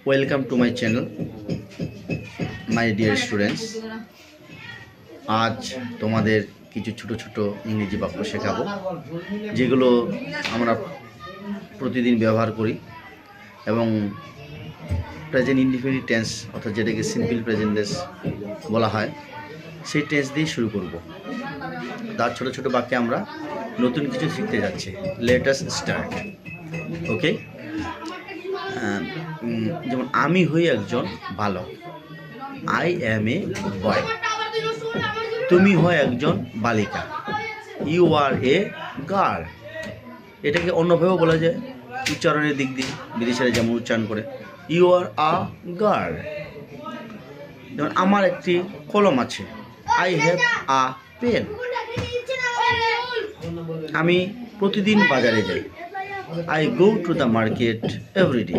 Welcome to my channel my dear students. আজ তোমাদের কিছু ছোট ছোট ইংরেজি বাক্য শেখাবো, যেগুলো আমরা প্রতিদিন ব্যবহার করি এবং প্রেজেন্ট ইনডিফিনিট টেন্স অর্থাৎ যেটাকে সিম্পল প্রেজেন্ট টেন্স বলা হয়, সেই টেন্স দিয়ে শুরু করব। তার ছোট ছোট বাক্যে আমরা নতুন কিছু শিখতে যাচ্ছি। Let us start. ওকে, যেমন আমি হই একজন বালক, আই অ্যাম এ বয়। তুমি হয় একজন বালিকা, ইউ আর এ গার্ল। এটাকে অন্যভাবেও বলা যায় উচ্চারণের দিক দিয়ে, বিদেশিরা যেমন উচ্চারণ করে, ইউ আর আ গার্ল। যেমন আমার একটি কলম আছে, আই হ্যাভ আ পেন। আমি প্রতিদিন বাজারে যাই, I go to the market everyday.